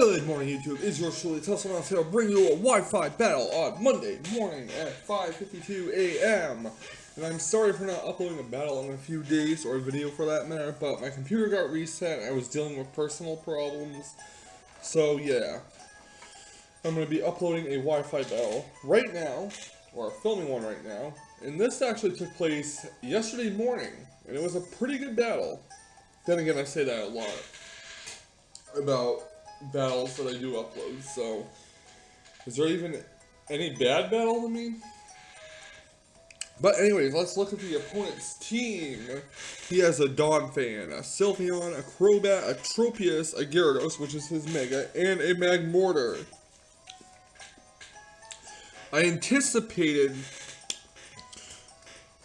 Good morning, YouTube. It's yours truly, Tesla, and I'll bring you a Wi-Fi battle on Monday morning at 5:52 a.m. And I'm sorry for not uploading a battle in a few days, or a video for that matter, but my computer got reset and I was dealing with personal problems. So yeah, I'm going to be uploading a Wi-Fi battle right now, or filming one right now. And this actually took place yesterday morning, and it was a pretty good battle. Then again, I say that a lot about battles that I do upload, so is there even any bad battle to me? But anyways, let's look at the opponent's team. He has a Donphan, a Sylveon, a Crobat, a Tropius, a Gyarados, which is his Mega, and a Magmortar. I anticipated...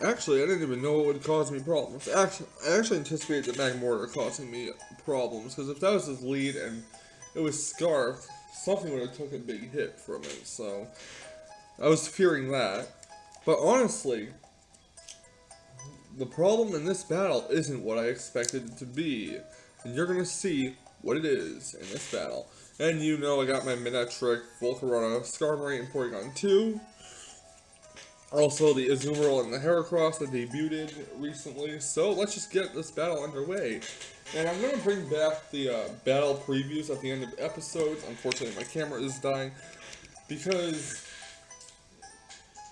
Actually, I didn't even know it would cause me problems. I actually anticipated the Magmortar causing me problems, because if that was his lead and it was Scarfed, something would have took a big hit from it, so I was fearing that. But honestly, the problem in this battle isn't what I expected it to be, and you're going to see what it is in this battle. And you know I got my Manectric, Volcarona, Skarmory, and Porygon 2. Also the Azumarill and the Heracross that debuted recently, so let's just get this battle underway. And I'm going to bring back the battle previews at the end of episodes. Unfortunately, my camera is dying, because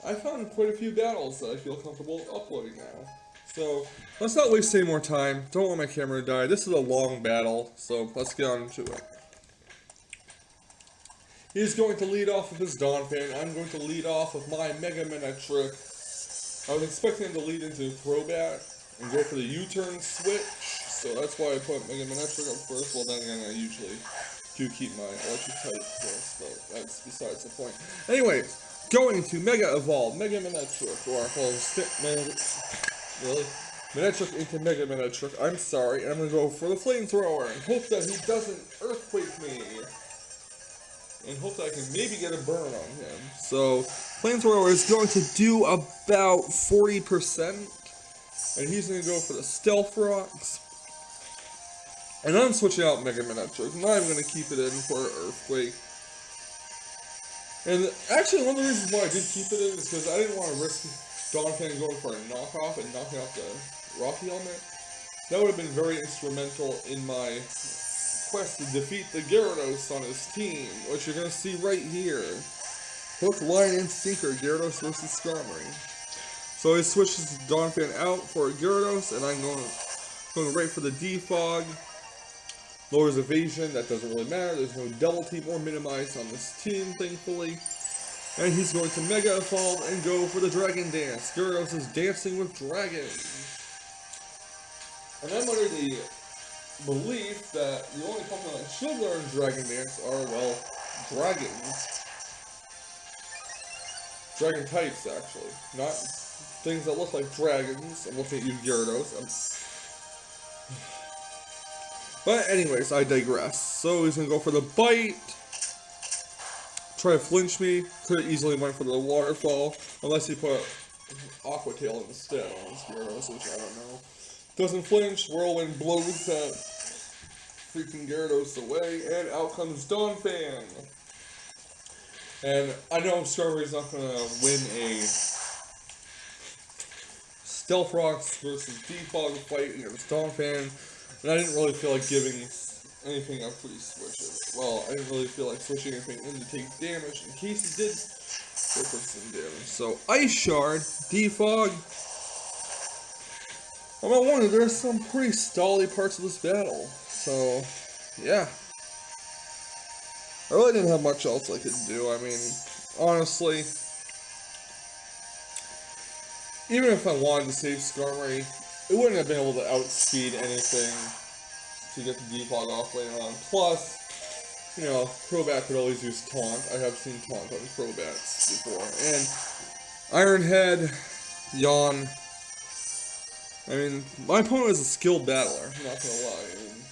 I found quite a few battles that I feel comfortable uploading now. So, let's not waste any more time. Don't want my camera to die. This is a long battle, so let's get on into it. He's going to lead off with his Donphan. I'm going to lead off with my Mega Manectric. I was expecting him to lead into Crobat and go for the U-turn switch, so that's why I put Mega Manectric up first. Well, then again, I usually do keep my electric type first, but that's besides the point. Anyways, going to Mega Evolve, Mega Manectric, or really? Manectric into Mega Manectric, I'm sorry, and I'm going to go for the Flamethrower and hope that he doesn't Earthquake me. And hope that I can maybe get a burn on him. So, Flamethrower is going to do about 40%. And he's going to go for the Stealth Rocks. And I'm switching out Mega Manectric. I'm not even going to keep it in for Earthquake. And actually, one of the reasons why I did keep it in is because I didn't want to risk Donphan going for a knockoff and knocking off the Rocky Helmet. That would have been very instrumental in my quest to defeat the Gyarados on his team, which you're going to see right here. Hook, line, and sinker, Gyarados versus Skarmory. So he switches Donphan out for a Gyarados, and I'm going right for the Defog. Lowers evasion, that doesn't really matter. There's no double team or minimize on this team, thankfully. And he's going to Mega Evolve and go for the Dragon Dance. Gyarados is dancing with dragons. And I'm under the belief that the only Pokemon that should learn Dragon Dance are, well, dragons. Dragon types, actually. Not things that look like dragons. I'm looking at you, Gyarados. But anyways, I digress. So he's going to go for the Bite. Try to flinch me. Could have easily went for the Waterfall. Unless he put Aqua Tail instead on his Gyarados, which I don't know. Doesn't flinch, Whirlwind blows that freaking Gyarados away, and out comes Donphan. And I know Skarmory's not going to win a Stealth Rocks versus Defog fight against Donphan, and I didn't really feel like giving anything up for these switches. Well, I didn't really feel like switching anything in to take damage in case he did go for some damage. So, Ice Shard, Defog. I'm not wondering, there's some pretty stally parts of this battle, so, yeah. I really didn't have much else I could do. I mean, honestly, even if I wanted to save Skarmory, it wouldn't have been able to outspeed anything to get the Defog off later on. Plus, you know, Crobat could always use Taunt. I have seen Taunt on Crobats before. And Iron Head, Yawn. I mean, my opponent is a skilled battler, I'm not gonna lie. I mean,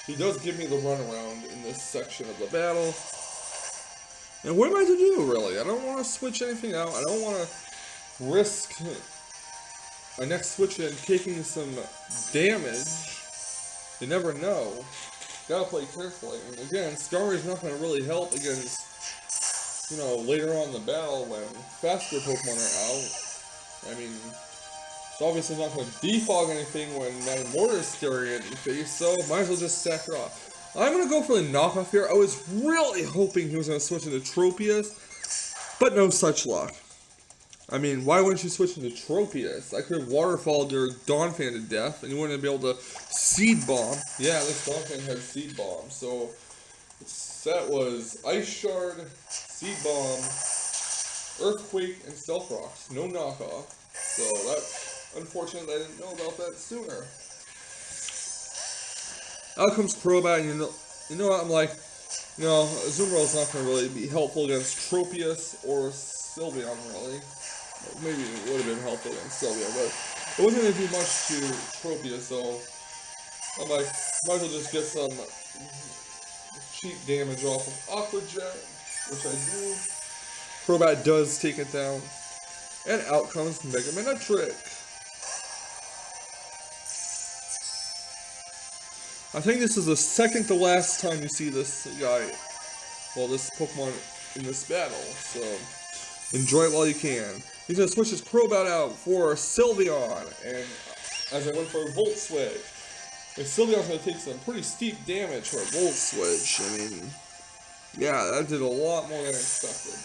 he does give me the runaround in this section of the battle. And what am I to do, really? I don't want to switch anything out. I don't want to risk my next switch in taking some damage. You never know. Gotta play carefully. And again, Scar is not gonna really help against, you know, later on in the battle when faster Pokemon are out. I mean, it's obviously not gonna defog anything when Magmortar is staring at your face, so might as well just sack her off. I'm gonna go for the knockoff here. I was really hoping he was gonna switch into Tropius, but no such luck. I mean, why wouldn't you switch into Tropius? I could have waterfalled your Donphan to death, and you wouldn't be able to Seed Bomb. Yeah, this Donphan had Seed Bomb, so that was Ice Shard, Seed Bomb, Earthquake, and Stealth Rocks. No knockoff. So that's unfortunate I didn't know about that sooner. Out comes Crobat, and you know what, I'm like, you know, Azumarill is not going to really be helpful against Tropius or Sylveon, really. Maybe it would have been helpful against Sylveon, but it wasn't going to do much to Tropius, so I'm like, might as well just get some cheap damage off of Aqua Jet, which I do. Crobat does take it down, and out comes Mega Manectric. I think this is the second to last time you see this guy, well, this Pokemon in this battle, so enjoy it while you can. He's going to switch his Crobat out for Sylveon, and as I went for a Volt Switch, if Sylveon's going to take some pretty steep damage for a Volt Switch, I mean, yeah, that did a lot more than I expected.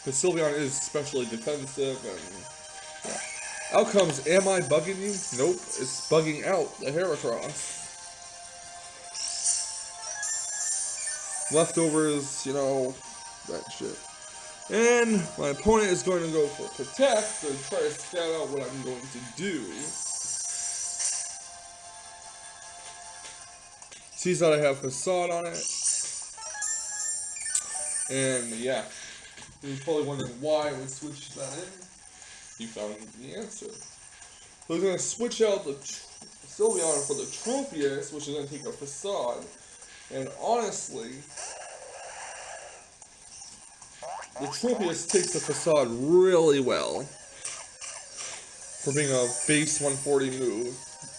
Because Sylveon is especially defensive, and yeah. Out comes, am I bugging you? Nope, it's bugging out the Heracross. Leftovers, you know, that shit. And my opponent is going to go for Protect to try to scout out what I'm going to do. Sees that I have Facade on it. And yeah, you're probably wondering why I would switch that in. You found the answer. So he's going to switch out the Sylveon for the Tropius, which is going to take a Facade. And honestly, the Tropius takes the Facade really well for being a base 140 move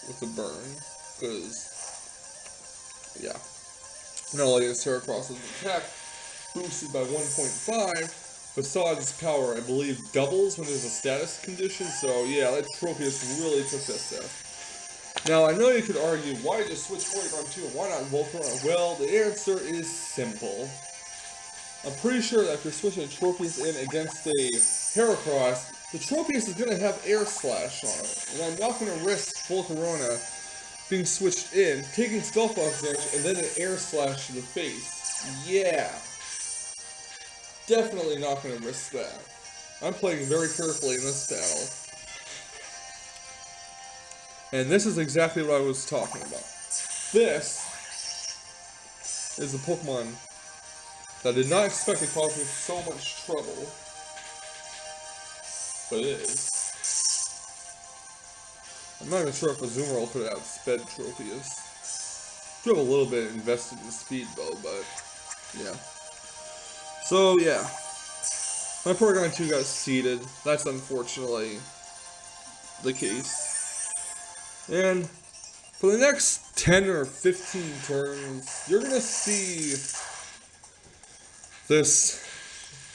with the burn, because, yeah, not only is Heracross's attack boosted by 1.5, Facade's power, I believe, doubles when there's a status condition, so yeah, that Tropius really took that step. Now, I know you could argue, why just switch Porygon 2 and why not Volcarona? Well, the answer is simple. I'm pretty sure that if you're switching a Tropius in against a Heracross, the Tropius is going to have Air Slash on it. And I'm not going to risk Volcarona being switched in, taking Stealth Rock's damage, and then an Air Slash to the face. Yeah. Definitely not going to risk that. I'm playing very carefully in this battle. And this is exactly what I was talking about. This is a Pokemon that I did not expect to cause me so much trouble, but it is. I'm not even sure if Azumarill could have outsped Tropius. Could have a little bit invested in speed though, but yeah. So yeah, my Porygon 2 got seeded. That's unfortunately the case. And for the next 10 or 15 turns, you're gonna see this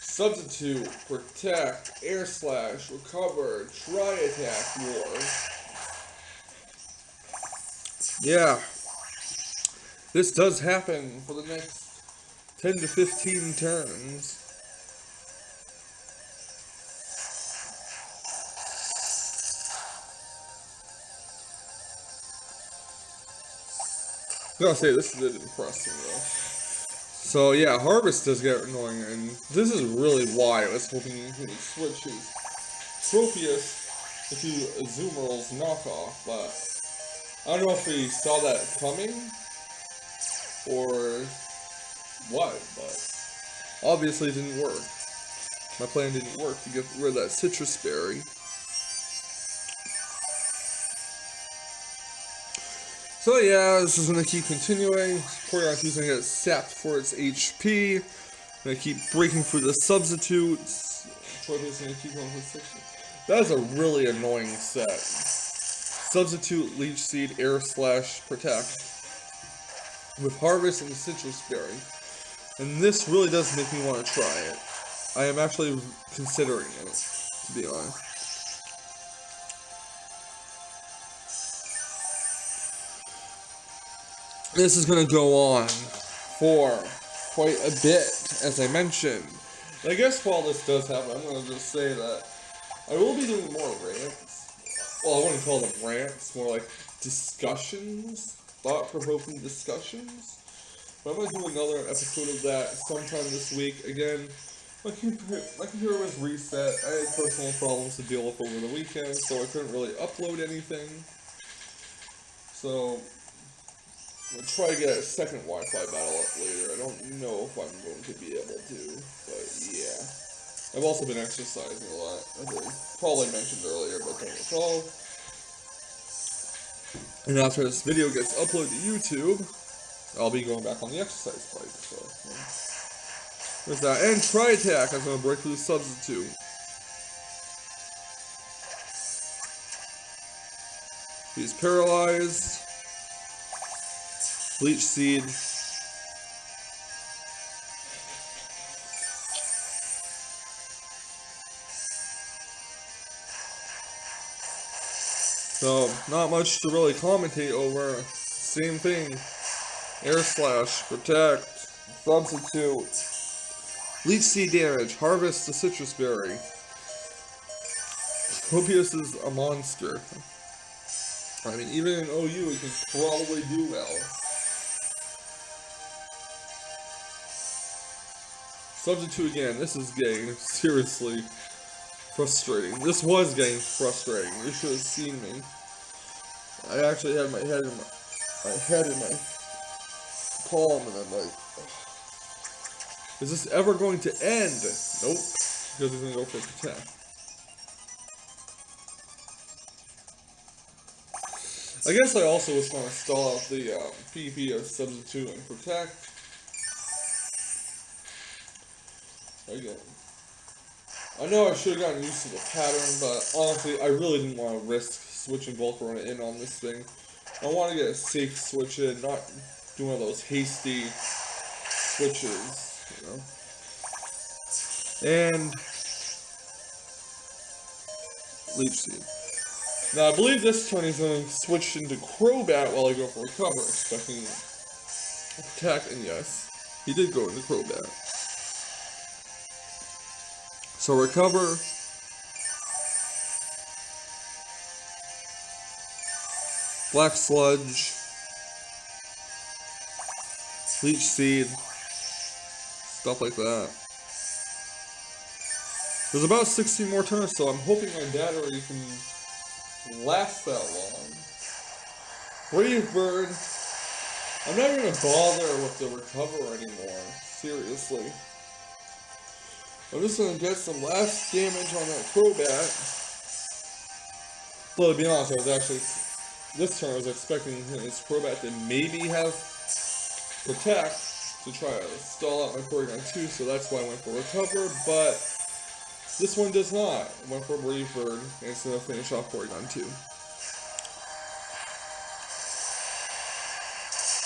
Substitute, Protect, Air Slash, Recover, Tri-Attack War. Yeah, this does happen for the next 10 to 15 turns. I gotta say, this did impress me though. So yeah, Harvest does get annoying, and this is really why I was hoping he would switch his Tropius to Azumarill's knockoff, but I don't know if he saw that coming, or what, but obviously it didn't work. My plan didn't work to get rid of that Citrus Berry. So yeah, this is going to keep continuing. Porygon 2 is going to get sapped for its HP. Going to keep breaking through the substitutes. Tropius is going to keep going for 60. That is a really annoying set. Substitute, Leech Seed, Air Slash, Protect. with Harvest and Citrus Berry. And this really does make me want to try it. I am actually considering it, to be honest. This is going to go on for quite a bit, as I mentioned. And I guess while this does happen, I'm going to just say that I will be doing more rants. Well, I wouldn't call them rants, more like discussions, thought-provoking discussions. But I'm going to do another episode of that sometime this week. Again, my computer was reset. I had personal problems to deal with over the weekend, so I couldn't really upload anything. So I'm going to try to get a second Wi-Fi battle up later. I don't know if I'm going to be able to, but yeah. I've also been exercising a lot, as I probably mentioned earlier, but don't recall. And after this video gets uploaded to YouTube, I'll be going back on the exercise bike, so yeah. There's that. And Try Attack, I'm going to break through the substitute. He's paralyzed. Leech Seed. So, not much to really commentate over. Same thing. Air Slash, Protect, Substitute, Leech Seed damage, Harvest the Citrus Berry. Tropius is a monster. I mean, even in OU, it can probably do well. Substitute again. This is getting seriously frustrating. This was getting frustrating. You should have seen me. I actually had my head in my palm, and I'm like, is this ever going to end? Nope. Because he's gonna go for Protect. I guess I also was trying to stall out the PvP of Substitute and Protect. Again, I know I should have gotten used to the pattern, but honestly, I really didn't want to risk switching Volcarona in on this thing. I want to get a safe switch in, not do one of those hasty switches, you know. And Leech Seed. Now, I believe this turn he's going to switch into Crobat while I go for Recover, expecting Attack, and yes, he did go into Crobat. So Recover, Black Sludge, Leech Seed, stuff like that. There's about 16 more turns, so I'm hoping my battery can last that long. Brave Bird. I'm not even gonna bother with the Recover anymore. Seriously. I'm just gonna get some last damage on that Crobat. But to be honest, I was actually, this turn I was expecting his Crobat to maybe have Protect to try to stall out my Porygon 2, so that's why I went for Recover, but this one does not. I went for Brave Bird, and it's gonna finish off Porygon 2.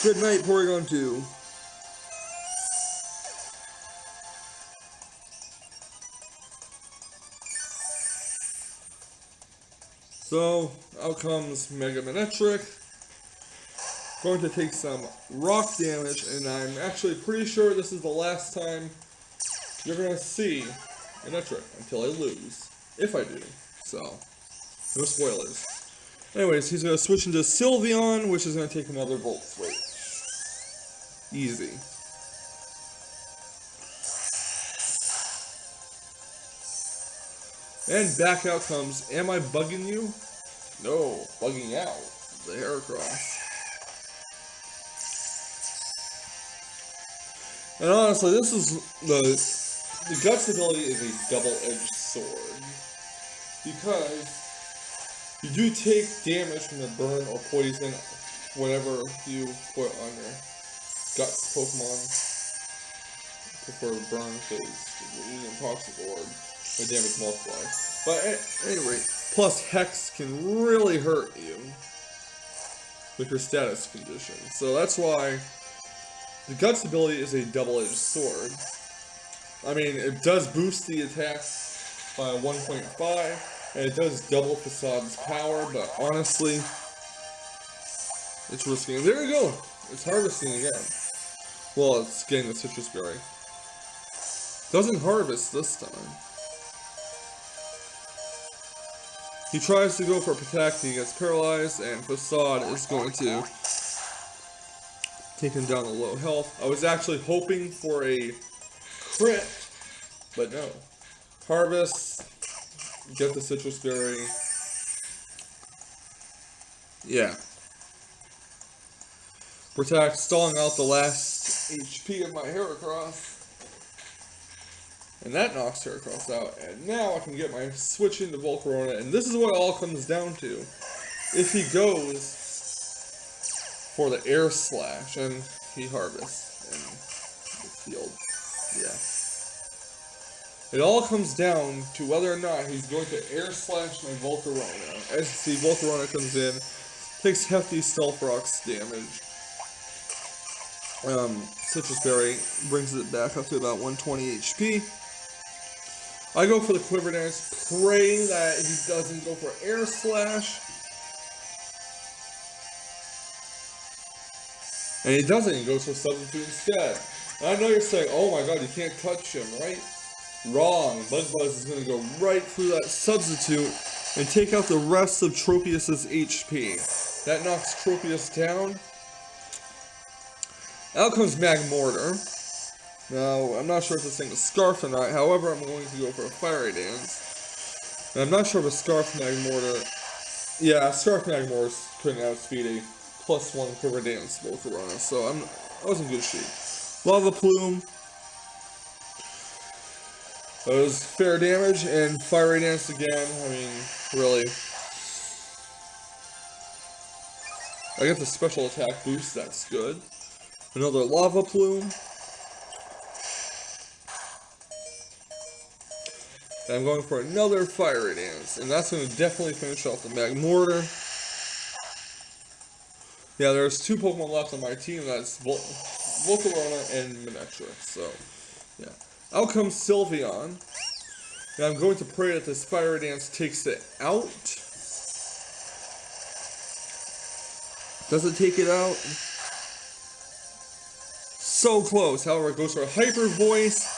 Good night, Porygon 2. So, out comes Mega Manectric. Going to take some rock damage, and I'm actually pretty sure this is the last time you're going to see Manectric until I lose. If I do. So, no spoilers. Anyways, he's going to switch into Sylveon, which is going to take another Volt Switch. Easy. And back out comes, am I bugging you? No, bugging out. The Heracross. And honestly, this is the Guts ability is a double-edged sword. Because you do take damage from the burn or poison, whatever you put on your Guts Pokemon. I prefer burn because you're eating toxic orb. The damage multiply. But at any rate, plus Hex can really hurt you with your status condition. So that's why The Guts ability is a double-edged sword. I mean, it does boost the attack by 1.5, and it does double Facade's power, but honestly, it's risking. There you go! It's harvesting again. Well, it's getting the citrus berry. Doesn't harvest this time. He tries to go for protect, he gets paralyzed, and Facade is going to take him down to low health. I was actually hoping for a crit, but no. Harvest, get the citrus berry. Yeah. Protect, stalling out the last HP of my Heracross. And that knocks Heracross out. And now I can get my switch into Volcarona. And this is what it all comes down to. If he goes for the air slash, and he harvests in the field. Yeah. It all comes down to whether or not he's going to air slash my Volcarona. As you see, Volcarona comes in, takes hefty Stealth Rocks damage. Citrus Berry brings it back up to about 120 HP. I go for the Quiver Dance, pray that he doesn't go for air slash. And he doesn't, he goes for Substitute instead. And I know you're saying, oh my god, you can't touch him, right? Wrong. Bug Buzz is going to go right through that Substitute and take out the rest of Tropius' HP. That knocks Tropius down. Out comes Magmortar. Now, I'm not sure if this thing is Scarf or not, however, I'm going to go for a Fiery Dance. And I'm not sure if a Scarf Magmortar... Yeah, Scarf Magmortar couldn't outspeed a +1 Quiver Dance Volcarona, so I was in good shape. Lava Plume. That was fair damage, and Fiery Dance again. I mean, really. I get the special attack boost, that's good. Another Lava Plume. And I'm going for another Fiery Dance, and that's going to definitely finish off the Magmortar. Yeah, there's 2 Pokemon left on my team, that's Volcarona and Manectric, so, yeah. Out comes Sylveon, and I'm going to pray that this Fiery Dance takes it out. Does it take it out? So close, however, it goes for a Hyper Voice.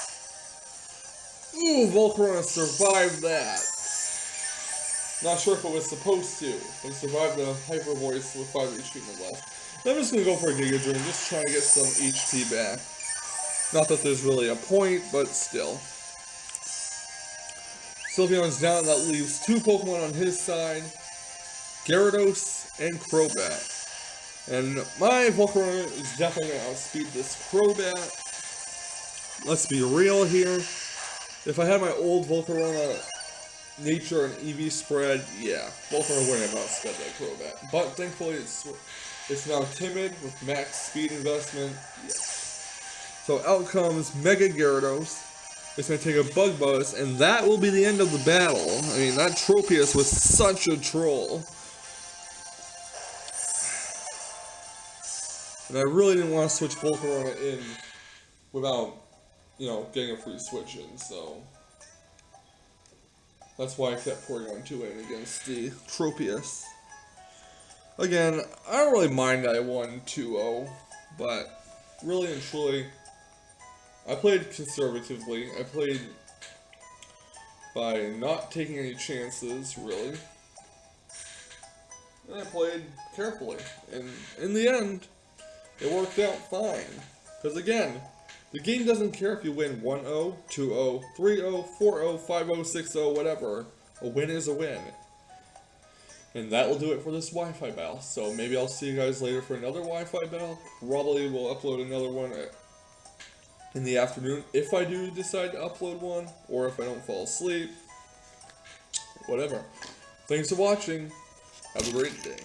Ooh, Volcarona survived that. Not sure if it was supposed to, but survived the Hyper Voice with 5 HP left. I'm just going to go for a Giga Drain, just trying to get some HP back. Not that there's really a point, but still. Sylveon's down, that leaves 2 Pokemon on his side. Gyarados and Crobat. And my Volcarona is definitely going to outspeed this Crobat. Let's be real here. If I had my old Volcarona Nature and EV spread, yeah, Volcarona wouldn't have outsped that Crobat. But thankfully it's now timid with max speed investment. Yes. So out comes Mega Gyarados. It's going to take a Bug Buzz, and that will be the end of the battle. I mean, that Tropius was such a troll. And I really didn't want to switch Volcarona in without, you know, getting a free switch in, so that's why I kept Porygon 2 in against the Tropius. Again, I don't really mind that I won 2-0, but really and truly, I played conservatively. I played by not taking any chances, really. And I played carefully. And in the end, it worked out fine. Because again, the game doesn't care if you win 1-0, 2-0, 3-0, 4-0, 5-0, 6-0, whatever. A win is a win. And that will do it for this Wi-Fi battle. So maybe I'll see you guys later for another Wi-Fi battle. Probably will upload another one in the afternoon if I do decide to upload one, or if I don't fall asleep. Whatever. Thanks for watching. Have a great day.